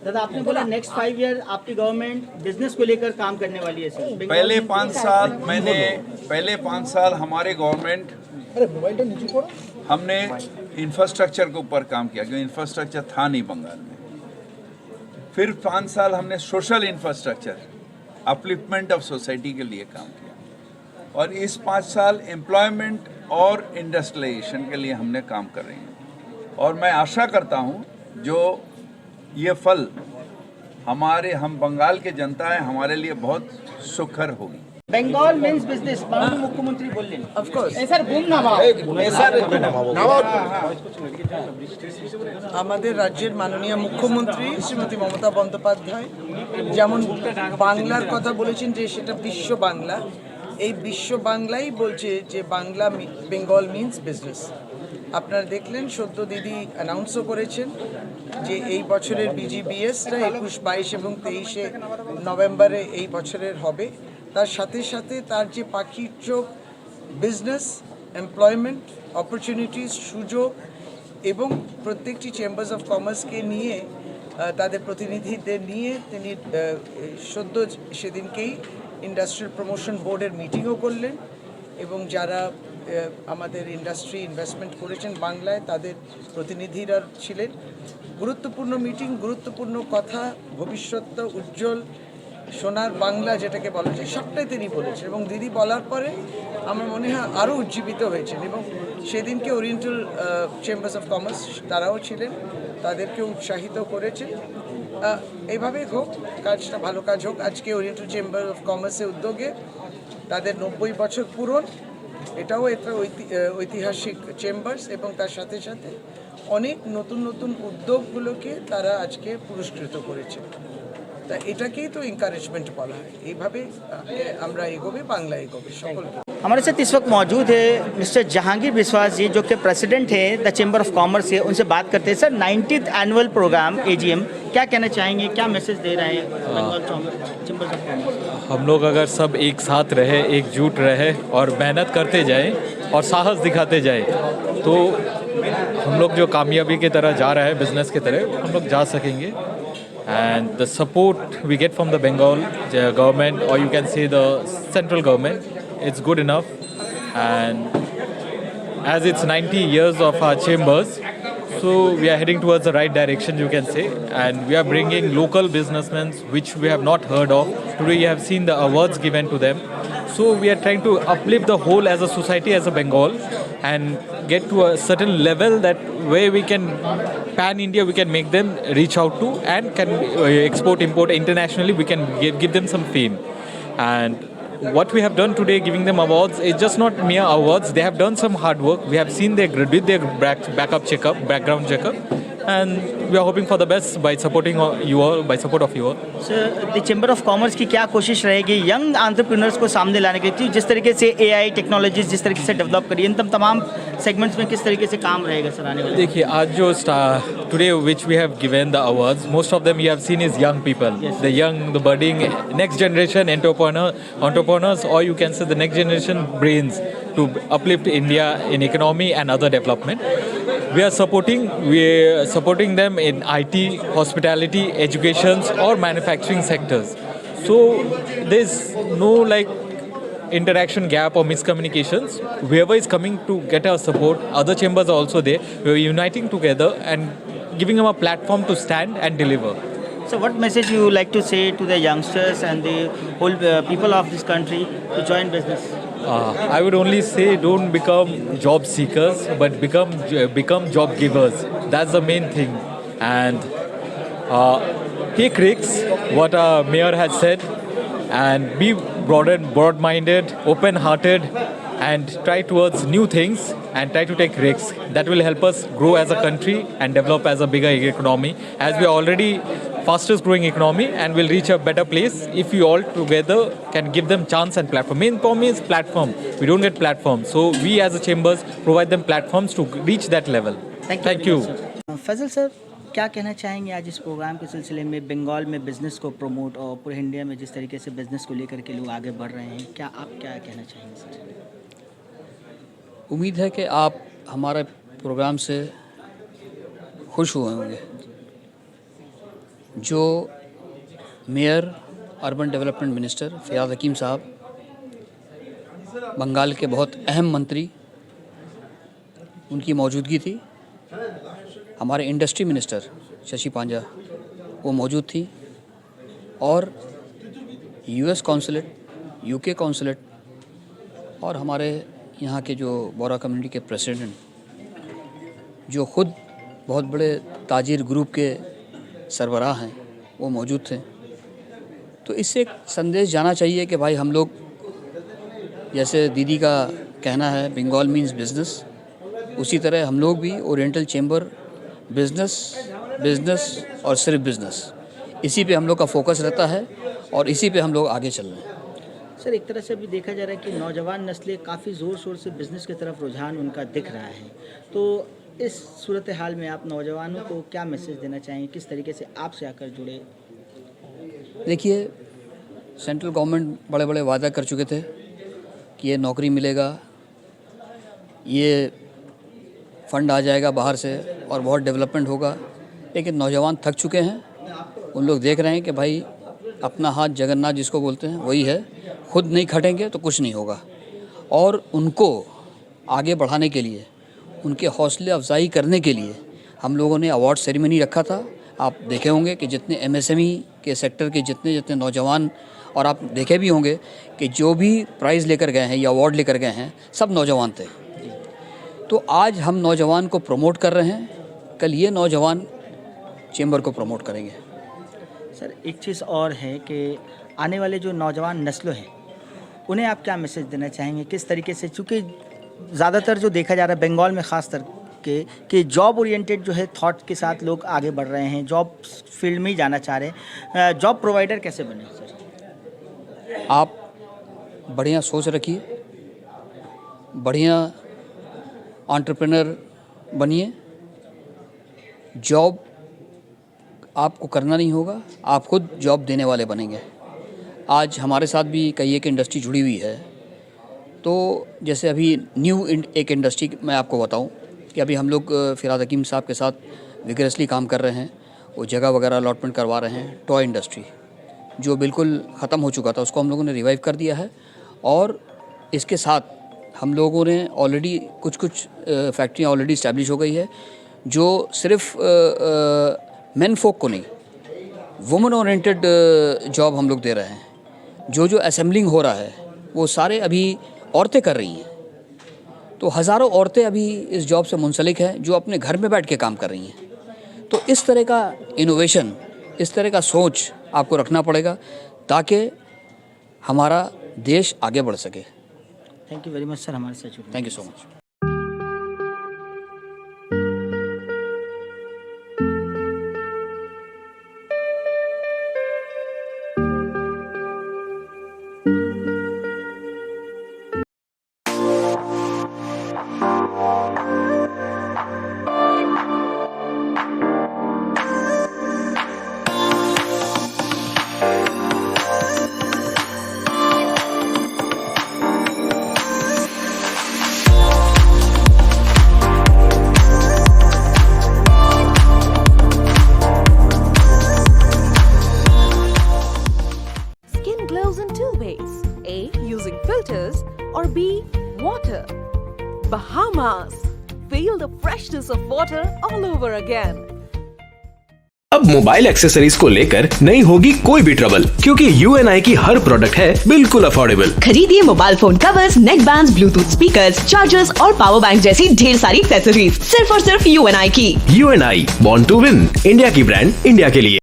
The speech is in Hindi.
दादा आपने बोला नेक्स्ट 5 ईयर आपकी गवर्नमेंट बिजनेस को लेकर काम करने वाली है सर। पहले 5 साल हमारे गवर्नमेंट हमने इंफ्रास्ट्रक्चर के ऊपर काम किया, क्योंकि इंफ्रास्ट्रक्चर था नहीं बंगाल में। फिर 5 साल हमने social infrastructure, upliftment of society के लिए काम किया, और इस 5 साल एम्प्लॉयमेंट और इंडस्ट्रियलाइजेशन के लिए हमने काम कर रहे हैं। और मैं आशा करता हूँ जो ये फल हम बंगाल के जनता है, हमारे लिए बहुत सुखर होगी। বেঙ্গল মিন্স বিজনেস মাননীয় মুখ্যমন্ত্রী বললেন অফকোর্স স্যার বুম নামাও আমাদের রাজ্যের মাননীয় মুখ্যমন্ত্রী শ্রীমতী মমতা বন্দ্যোপাধ্যায় যেমন বাংলার কথা বলেছেন যে সেটা বিশ্ব বাংলা, এই বিশ্ব বাংলাই বলছে যে বাংলা বেঙ্গল মিন্স বিজনেস। আপনারা দেখলেন সদ্য দিদি অ্যানাউন্সও করেছেন যে এই বছরের বিজিবিএসটা 21, 22 এবং 23 নভেম্বরে এই বছরের হবে। তার সাথে সাথে তার যে পাখির চোখ বিজনেস, এমপ্লয়মেন্ট, অপরচুনিটিস, সুযোগ এবং প্রত্যেকটি চেম্বার্স অফ কমার্সকে নিয়ে তাদের প্রতিনিধিদের নিয়ে তিনি সদ্য সেদিনকেই ইন্ডাস্ট্রিয়াল প্রমোশন বোর্ডের মিটিংও করলেন এবং যারা আমাদের ইন্ডাস্ট্রি ইনভেস্টমেন্ট করেছেন বাংলায় তাদের প্রতিনিধিরা ছিলেন। গুরুত্বপূর্ণ মিটিং, গুরুত্বপূর্ণ কথা, ভবিষ্যৎটা উজ্জ্বল সোনার বাংলা যেটাকে বলা যায় সবটাই তিনি বলেছেন এবং দিদি বলার পরে আমার মনে হয় আরও উজ্জীবিত হয়েছেন। এবং সেদিনকে ওরিয়েন্টাল চেম্বার্স অফ কমার্স তারাও ছিলেন, তাদেরকে উৎসাহিত করেছেন। এইভাবে হোক, কাজটা ভালো কাজ হোক। আজকে ওরিয়েন্টাল চেম্বার অফ কমার্সের উদ্যোগে তাদের 90 বছর পূরণ, এটাও একটা ঐতিহাসিক চেম্বার্স এবং তার সাথে সাথে অনেক নতুন নতুন উদ্যোগগুলোকে তারা আজকে পুরস্কৃত করেছে। তা এটাকেই তো এনকারেজমেন্ট বলা হয়। এইভাবে আমরা এগোবে, বাংলা এগোবে। সকলকে हमारे साथ इस वक्त मौजूद है मिस्टर जहांगीर बिस्वास जी जो कि प्रेसिडेंट है द चैम्बर ऑफ कॉमर्स है। उनसे बात करते हैं। Sir 90th annual programme AGM क्या कहना चाहेंगे, क्या मैसेज दे रहे हैं बंगाल चैम्बर्स ऑफ कॉमर्स? हम लोग अगर सब एक साथ रहे, एकजुट रहे और मेहनत करते जाएं और साहस दिखाते जाएं तो हम लोग जो कामयाबी की तरह जा रहा है, बिजनेस की तरह हम लोग जा सकेंगे। And the support we get from the Bengal government, or you can say the central government, it's good enough. And as it's 90 years of our chambers, so we are heading towards the right direction, you can say. And we are bringing local businessmen which we have not heard of. Today you have seen the awards given to them. So we are trying to uplift the whole as a society, as a Bengal, and get to a certain level that where we can pan India, we can make them reach out to and can export, import internationally. We can give them some fame. And what we have done today, giving them awards, is just not mere awards. They have done some hard work. We have seen their background checkup, and we are hoping for the best by supporting you all, by support of you all. Sir the chamber of commerce की क्या कोशिश रहेगी यंग एंटरप्रेन्योर्स को सामने लाने के लिए? जिस तरीके से AI टेक्नोलॉजीज जिस तरीके से डेवलप करी इन तमाम सेगमेंट्स में किस तरीके से काम रहेगा सर आने वाले? देखिए आज जो today which we have given the awards, most of them you have seen is young people. Yes. The young, the budding next generation entrepreneurs, or you can say the next generation brains to uplift India in economy and other development. We are supporting them in IT, hospitality, education or manufacturing sectors. So there's no interaction gap or miscommunications. Whoever is coming to get our support, other chambers are also there. We're uniting together and giving them a platform to stand and deliver. So what message you like to say to the youngsters and the whole people of this country to join business? I would only say don't become job seekers, but become job givers. That's the main thing. And take risks, what our mayor has said, and be broad-minded, open-hearted, and try towards new things and try to take risks. That will help us grow as a country and develop as a bigger economy, as we are already fastest growing economy, and will reach a better place if we all together can give them chance and platform. Main problem is platform. We don't get platform, so we as a chambers provide them platforms to reach that level. Thank you. Faisal sir क्या कहना चाहेंगे आज इस प्रोग्राम के सिलसिले में बंगाल में बिजनेस को प्रमोट और पूरे इंडिया में जिस तरीके से बिजनेस को लेकर के लोग आगे बढ़ रहे हैं, क्या आप क्या कहना चाहेंगे सर? उम्मीद है कि आप हमारे प्रोग्राम से खुश हुए होंगे। जो mayor urban development minister Fiyaz Hakim साहब, बंगाल के बहुत अहम मंत्री, उनकी मौजूदगी थी। हमारे इंडस्ट्री मिनिस्टर शशि पांजा वो मौजूद थी, और यूएस कौंसलेट, यूके कौंसलेट, और हमारे यहाँ के जो बोरा कम्युनिटी के प्रेसिडेंट, जो ख़ुद बहुत बड़े ताजिर ग्रुप के सरबराह हैं, वो मौजूद थे। तो इससे एक संदेश जाना चाहिए कि भाई हम लोग, जैसे दीदी का कहना है बंगाल मीन्स बिज़नेस, उसी तरह हम लोग भी ओरिएंटल चेंबर बिज़नेस और सिर्फ बिज़नेस, इसी पे हम लोग का फोकस रहता है और इसी पे हम लोग आगे चल रहे हैं। सर, एक तरह से अभी देखा जा रहा है कि नौजवान नस्लें काफ़ी ज़ोर शोर से बिज़नेस की तरफ रुझान उनका दिख रहा है, तो इस सूरत हाल में आप नौजवानों को क्या मैसेज देना चाहेंगे, किस तरीके से आपसे आकर जुड़े? देखिए, सेंट्रल गवर्नमेंट बड़े बड़े वादा कर चुके थे कि ये नौकरी मिलेगा, ये फ़ंड आ जाएगा बाहर से और बहुत डेवलपमेंट होगा, लेकिन नौजवान थक चुके हैं। उन लोग देख रहे हैं कि भाई अपना हाथ जगन्नाथ जिसको बोलते हैं वही है, खुद नहीं खटेंगे तो कुछ नहीं होगा। और उनको आगे बढ़ाने के लिए, उनके हौसले अफजाई करने के लिए हम लोगों ने अवार्ड सेरेमनी रखा था। आप देखे होंगे कि जितने एमएसएमई के सेक्टर के जितने नौजवान, और आप देखे भी होंगे कि जो भी प्राइज़ लेकर गए हैं या अवार्ड लेकर गए हैं, सब नौजवान थे। तो आज हम नौजवान को प्रमोट कर रहे हैं, कल ये नौजवान चेंबर को प्रमोट करेंगे। सर, एक चीज़ और है कि आने वाले जो नौजवान नस्लों हैं, उन्हें आप क्या मैसेज देना चाहेंगे, किस तरीके से, चूँकि ज़्यादातर जो देखा जा रहा है बंगाल में ख़ास कर के कि जॉब ओरिएंटेड जो है थॉट के साथ लोग आगे बढ़ रहे हैं, जॉब फील्ड में ही जाना चाह रहे हैं, जॉब प्रोवाइडर कैसे बने सर? आप बढ़िया सोच रखिए, बढ़िया एंटरप्रेन्योर बनिए। जॉब आपको करना नहीं होगा, आप खुद जॉब देने वाले बनेंगे। आज हमारे साथ भी कई एक इंडस्ट्री जुड़ी हुई है, तो जैसे अभी न्यू एक इंडस्ट्री मैं आपको बताऊं कि अभी हम लोग फ़ियाज़ हकीम साहब के साथ विगरसली काम कर रहे हैं, वो जगह वगैरह अलॉटमेंट करवा रहे हैं। टॉय इंडस्ट्री जो बिल्कुल ख़त्म हो चुका था, उसको हम लोगों ने रिवाइव कर दिया है, और इसके साथ हम लोगों ने ऑलरेडी कुछ फैक्ट्रियाँ ऑलरेडी इस्टेब्लिश हो गई है, जो सिर्फ मेन फोक को नहीं, वुमेन ओरिएंटेड जॉब हम लोग दे रहे हैं। जो असेंबलिंग हो रहा है वो सारे अभी औरतें कर रही हैं, तो हज़ारों औरतें अभी इस जॉब से मुंसलिक हैं, जो अपने घर में बैठ के काम कर रही हैं। तो इस तरह का इनोवेशन, इस तरह का सोच आपको रखना पड़ेगा, ताकि हमारा देश आगे बढ़ सके। Thank you very much sir, हमारे साथ जुड़ने। Thank you so much. Glows in two ways. A. Using filters, or B. Water. Bahamas. Feel the freshness of water all over again. अब मोबाइल एक्सेसरीज को लेकर नहीं होगी कोई भी ट्रबल, क्योंकि UNI की हर प्रोडक्ट है बिल्कुल अफोर्डेबल। खरीदिए मोबाइल फोन कवर्स, नेक बैंड्स, ब्लूटूथ स्पीकर्स, चार्जर्स और पावर बैंक जैसी ढेर सारी एक्सेसरीज सिर्फ और सिर्फ UNI की। UNI, born to win, India की ब्रांड इंडिया के लिए।